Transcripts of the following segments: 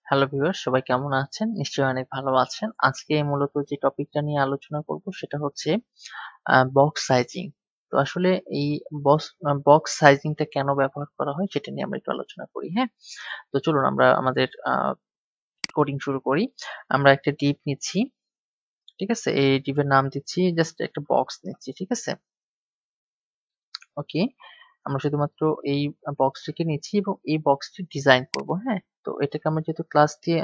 Hello viewers, সবাই কেমন আছেন? নিশ্চয়ই অনেক ভালো আছেন। আজকে মূলত যে টপিকটা নিয়ে আলোচনা করব সেটা হচ্ছে বক্স সাইজিং। তো আসলে এই বক্স সাইজিংটা কেন ব্যবহার করা হয় সেটা নিয়ে আমরা একটু আলোচনা করি, হ্যাঁ? তো চলুন আমরা আমাদের কোডিং শুরু করি। আমরা একটা ডিভ নিচ্ছি, ঠিক আছে? এই ডিভের নাম দিচ্ছি, জাস্ট একটা বক্স নিচ্ছি, ঠিক আছে? ওকে। আমরা শুধুমাত্র এই বক্সটিকে নিচ্ছি এবং এই বক্সটি ডিজাইন করব, হ্যাঁ? তো এটাকে আমরা যেহেতু ক্লাস দিয়ে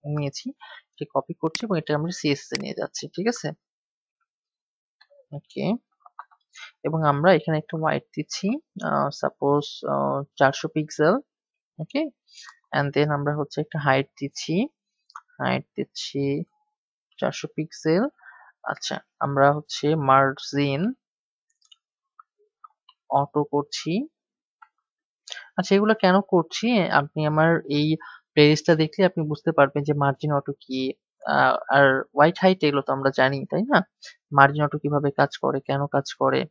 নিয়েছি, এটি কপি করছি এবং এটা আমরা সিএসএস এ নিয়ে যাচ্ছি, ঠিক আছে? ওকে। এবং আমরা এখানে একটা হোয়াইট দিচ্ছি, suppose 400 pixel, okay? And then আমরা হচ্ছে একটা হাইট দিচ্ছি 400 পিক্সেল। আচ্ছা, আমরা হচ্ছে মার্জিন অটো করছি। আচ্ছা, এগুলো কেন করছি? আপনি আমার এই প্লেলিস্টটা দেখলে আপনি বুঝতে পারবেন যে মার্জিন অটো কি। আর হোয়াইট হাইট এগুলো তো আমরা জানি, তাই না? মার্জিন অটো কিভাবে কাজ করে, কেন কাজ করে,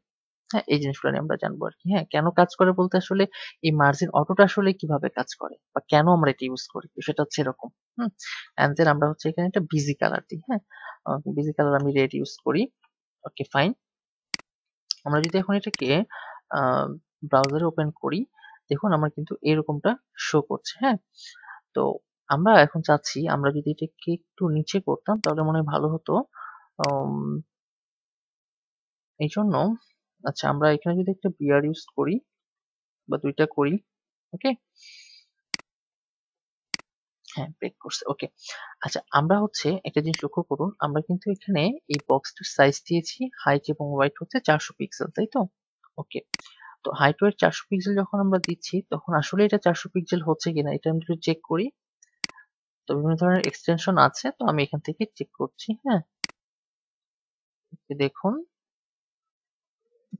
হ্যাঁ? এই জিনিসগুলো নিয়ে আমরা জানবো আরকি। হ্যাঁ? কেন কাজ করে বলতে আসলে এই মার্জিন অটোটা আসলে কিভাবে কাজ করে বা কেন আমরা এটা ইউজ করি, বিষয়টা হচ্ছে এরকম। হুম? অ্যান্ড দেন আমরা হচ্ছে এখানে একটা বিজি কালার দিই, হ্যাঁ? বিজি কালার আমি রেড ইউজ করি। ওকে, ফাইন। আমরা যদি এখন এটাকে আ ব্রাউজারে ওপেন করি, দেখুন আমার কিন্তু এরকমটা শো করছে, হ্যাঁ? তো আমরা এখন চাচ্ছি আমরা যদি এটাকে একটু নিচে করতাম তাহলে মনে হয় ভালো হতো। উম এইজন্য আচ্ছা, আমরা এখানে যদি একটা বিআর ইউজ করি বা ২ টা করি, ওকে? হ্যাঁ, ব্রেক করছে। ওকে। আচ্ছা, আমরা হচ্ছে একটা জিনিস লক্ষ্য করুন, আমরা কিন্তু এখানে এই বক্সটার সাইজ দিয়েছি হাইট এবং ওয়াইড হচ্ছে 400 পিক্সেল, তাই তো? ওকে। তো হাইট ওয়াইড 400 পিক্সেল যখন আমরা দিচ্ছি তখন আসলে এটা 400 পিক্সেল হচ্ছে কিনা এটা আমি একটু চেক করি। তো বিভিন্ন ধরনের এক্সটেনশন আছে। তো আমি এখান থেকে চেক করছি, হ্যাঁ? দেখুন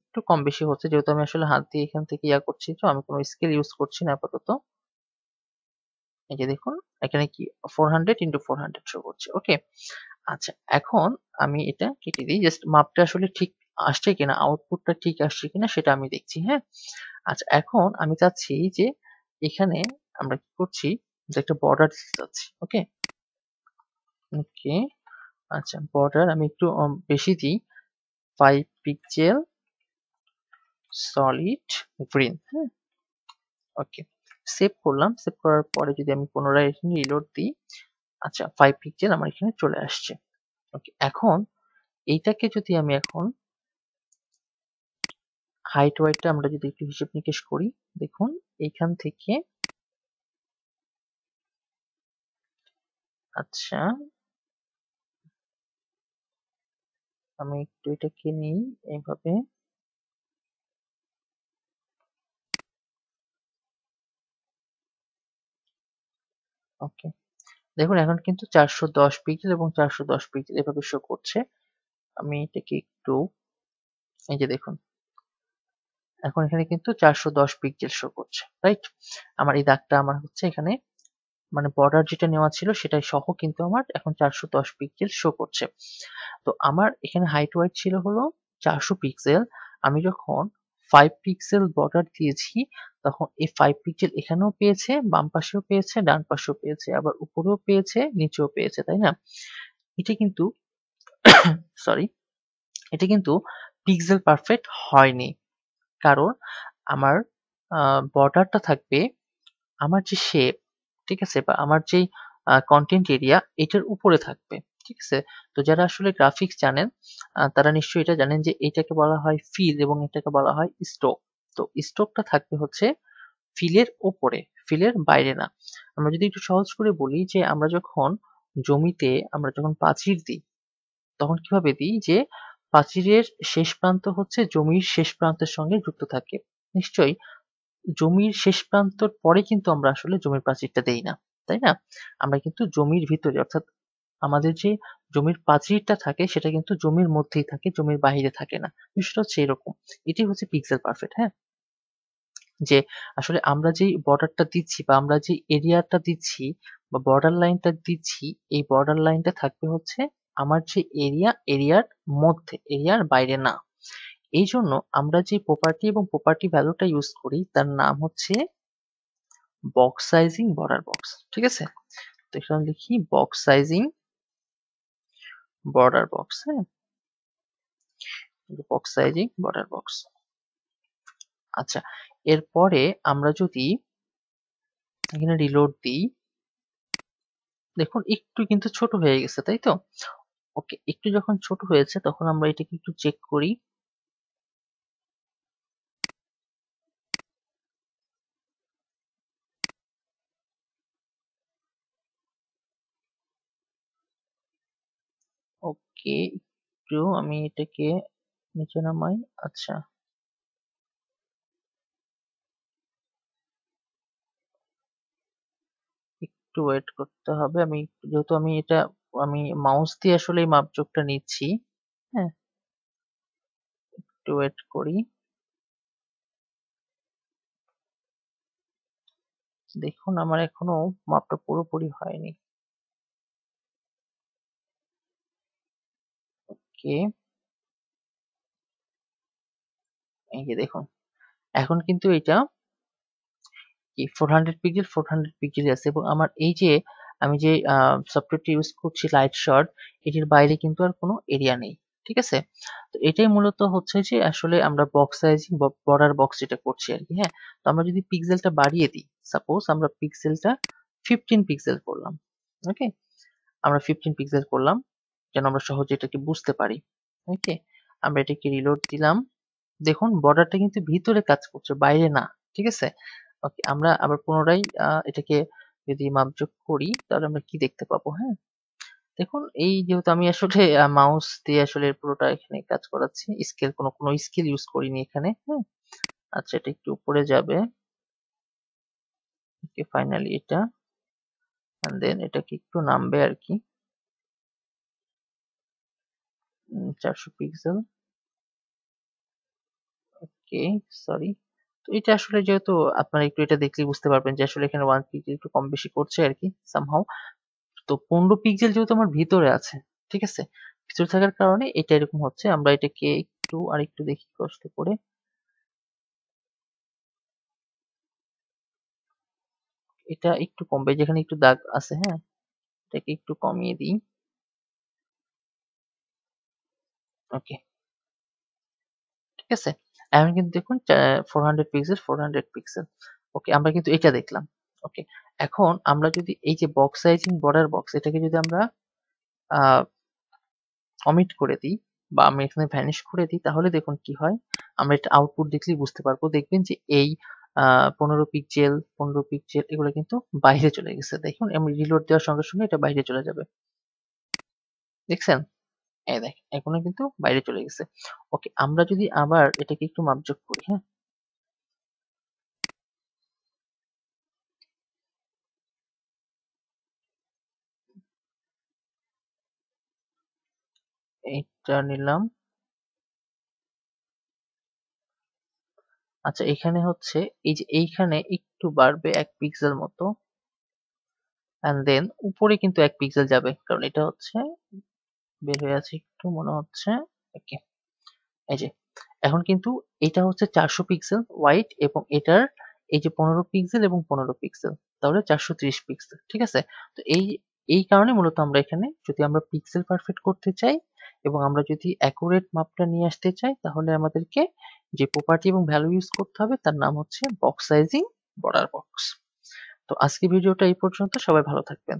একটু কম বেশি হচ্ছে যেহেতু আমি আসলে হাত দিয়ে এখান থেকে করছি, তো আমি কোনো স্কেল ইউজ করছি না আপাতত। এই যে দেখুন এখানে কি 400 ইনটু 400 শো করছে। ওকে। আচ্ছা, এখন আমি এটা কেটে দিই। জাস্ট মাপটা আসলে ঠিক আসছে কিনা, আউটপুটটা ঠিক আসছে কিনা সেটা আমি দেখছি, হ্যাঁ? আচ্ছা, এখন আমি চাচ্ছি যে এখানে আমরা কি করছি যে একটা বর্ডার দিতে চাচ্ছি। ওকে? ওকে। আচ্ছা, বর্ডার আমি একটু বেশি দিই। 5 পিক্সেল সলিড গ্রিন, হ্যাঁ? ওকে। সেভ করলাম। সেভ করার পরে যদি আমি পুনরায় এখানে রিলোড দিই, আচ্ছা 5 পিক্সেল আমার এখানে চলে আসছে। ওকে। এখন এইটাকে যদি আমি এখন হাইট ওয়াইডটা আমরা যদি একটু হিসেব নিকেশ করি, দেখুন এইখান থেকে আচ্ছা আমি একটু এটাকে নিই এইভাবে। ওকে। দেখুন এখন কিন্তু 410 পিক্সেল এবং 410 পিক্সেল এভাবে শো করছে। আমি এটাকে একটু এই যে দেখুন এখন এখানে কিন্তু 410 পিক্সেল শো করছে। রাইট? আমার এই দাগটা আমার হচ্ছে এখানে মানে বর্ডার যেটা নেওয়া ছিল সেটাই সহ কিন্তু আমার এখন 410 পিক্সেল শো করছে। তো আমার এখানে হাইট ওয়াইড ছিল হলো 400 পিক্সেল। আমি যখন 5 পিক্সেল বর্ডার দিয়েছি তখন এই 5 পিক্সেল এখানেও পেয়েছে, বাম পাশেও পেয়েছে, ডান পাশেও পেয়েছে, আবার উপরেও পেয়েছে, নিচেও পেয়েছে, তাই না? এটা কিন্তু সরি, এটা কিন্তু পিক্সেল পারফেক্ট হয়নি। কারণ আমার বর্ডারটা থাকবে আমার যে শেপ, ঠিক আছে? বা আমার যেই কনটেন্ট এরিয়া এটার উপরে থাকবে। ঠিক আছে? তো যারা আসলে গ্রাফিক্স জানেন তারা নিশ্চয়ই এটা জানেন যে এটাকে বলা হয় ফিল এবং এটাকে বলা হয় স্টোক। তো স্টোকটা থাকবে হচ্ছে ফিলের উপরে, ফিলের বাইরে না। আমরা যদি একটু সহজ করে বলি যে আমরা যখন জমিতে আমরা যখন পাঁচির দিই, তখন কিভাবে দিই যে পাঁচিরের শেষ প্রান্ত হচ্ছে জমির শেষ প্রান্তের সঙ্গে যুক্ত থাকে। নিশ্চয়ই জমির শেষ প্রান্তর পরে কিন্তু আমরা আসলে জমির প্রাচীরটা দেই না, তাই না? আমরা কিন্তু জমির ভিতরে অর্থাৎ আমাদের যে জমির প্রাচীরটা থাকে সেটা কিন্তু জমির মধ্যেই থাকে, জমির বাহিরে থাকে না। বিষয়টা হচ্ছে এরকম। এটাই হচ্ছে পিক্সেল পারফেক্ট, হ্যাঁ? যে আসলে আমরা যেই বর্ডারটা দিচ্ছি বা আমরা যে এরিয়াটা দিচ্ছি বা বর্ডার লাইনটা দিচ্ছি, এই বর্ডার লাইনটা থাকবে হচ্ছে আমার যে এরিয়া, এরিয়ার মধ্যে, এরিয়ার বাইরে না। এইজন্য আমরা যে প্রপার্টি এবং প্রপার্টি ভ্যালুটা ইউজ করি তার নাম হচ্ছে বক্স সাইজিং বর্ডার বক্স, ঠিক আছে? তো এখানে লিখি বক্স সাইজিং বর্ডার বক্স, হ্যাঁ, বক্স সাইজিং বর্ডার বক্স। আচ্ছা, এরপরে আমরা যদি এখানে রিলোড দিই, দেখুন একটু কিন্তু ছোট হয়ে গেছে, তাই তো? ওকে, একটু যখন ছোট হয়েছে তখন আমরা এটাকে একটু চেক করি। ওকে, একটু আমি এটাকে নিচে নামাই। আচ্ছা, একটু ওয়েট করতে হবে। যেহেতু আমি মাউস দিয়ে আসলে এই মাপজোকটা নিচ্ছি। হ্যাঁ, একটু ওয়েট করি। দেখুন আমার এখনো মাপটা পুরোপুরি হয়নি। ওকে, এই যে দেখুন এখন কিন্তু এটা কি 400 পিক্সেল 400 পিক্সেল আছে, এবং আমার এই যে আমি যে সফটওয়্যারটি ইউজ করছি লাইট শট, এটির বাইরে কিন্তু আর কোনো এরিয়া নেই, ঠিক আছে? তো এটাই মূলত হচ্ছে যে আসলে আমরা বক্স সাইজিং বর্ডার বক্স যেটা করছি আর কি। হ্যাঁ, তো আমরা যদি পিক্সেলটা বাড়িয়ে দিই, সাপোজ আমরা পিক্সেলটা 15 পিক্সেল করলাম। ওকে, আমরা 15 পিক্সেল করলাম যেন আমরা সহজে এটাকে বুঝতে পারি। ওকে, আমরা এটাকে রিলোড দিলাম। দেখুন বর্ডারটা কিন্তু ভিতরে কাজ করছে, বাইরে না, ঠিক আছে? ওকে, আমরা আবার পুনরায় এটাকে যদি মাপযোগ করি তাহলে আমরা কি দেখতে পাবো? হ্যাঁ, দেখুন এই যেহেতু আমি আসলে মাউস দিয়ে আসলে পুরোটা এখানে কাজ করাচ্ছি, স্কেল কোনো স্কেল ইউজ করিনি এখানে। হ্যাঁ, আচ্ছা এটা একটু উপরে যাবে। ওকে, ফাইনালি এটা, এন্ড দেন এটাকে একটু নামবে আর কি। 400 পিক্সেল। ওকে, সরি। তো এটা আসলে যেহেতু আপনারা একটু এটা দেখলেই বুঝতে পারবেন যে আসলে এখানে 1 পিক্সেল একটু কম বেশি করছে আর কি সামহাউ। তো 15 পিক্সেল যেহেতু আমার ভিতরে আছে, ঠিক আছে? ভিতরে থাকার কারণে এটা এরকম হচ্ছে। আমরা এটাকে আরেকটু দেখি কষ্ট করে। এটা একটু কমবে, যেখানে একটু দাগ আছে, হ্যাঁ? এটাকে একটু কমিয়ে দিই। ওকে, ঠিক আছে? এখন কিন্তু দেখুন 400 পিক্সেল 400 পিক্সেল। ওকে, আমরা কিন্তু এটা দেখলাম। ওকে, এখন আমরা যদি এই যে বক্স সাইজিং বর্ডার বক্স এটাকে যদি আমরা আ অমিট করে দিই বা আমি এখানে ভ্যানিশ করে দিই, তাহলে দেখুন কি হয়। আমরা এটা আউটপুট দেখলেই বুঝতে পারবো। দেখবেন যে এই 15 পিক্সেল 15 পিক্সেল এগুলো কিন্তু বাইরে চলে গেছে। দেখুন আমি রিলোড দেওয়ার সঙ্গে, সঙ্গে এটা বাইরে চলে যাবে। দেখছেন? এই দেখেন এখনো কিন্তু বাইরে চলে গেছে। ওকে, আমরা যদি আবার এটাকে একটু মাপজোক করি, হ্যাঁ? এইটা নিলাম। আচ্ছা, এখানে হচ্ছে এই যে এইখানে একটু বাড়বে 1 পিক্সেল মতো, অ্যান্ড দেন উপরে কিন্তু 1 পিক্সেল যাবে। কারণ এটা হচ্ছে বের হয়ে আছে একটু মনে হচ্ছে। ওকে, এই যে এখন কিন্তু এটা হচ্ছে 400 পিক্সেল হোয়াইট, এবং এটার এই যে 15 পিক্সেল এবং 15 পিক্সেল, তাহলে 430 পিক্সেল, ঠিক আছে? তো এই কারণে মূলত আমরা এখানে যদি আমরা পিক্সেল পারফেক্ট করতে চাই এবং আমরা যদি অ্যাকুরেট মাপটা নিয়ে আসতে চাই, তাহলে আমাদেরকে যে প্রপার্টি এবং ভ্যালু ইউজ করতে হবে তার নাম হচ্ছে বক্স সাইজিং বর্ডার বক্স। তো আজকে ভিডিওটা এই পর্যন্ত। সবাই ভালো থাকবেন।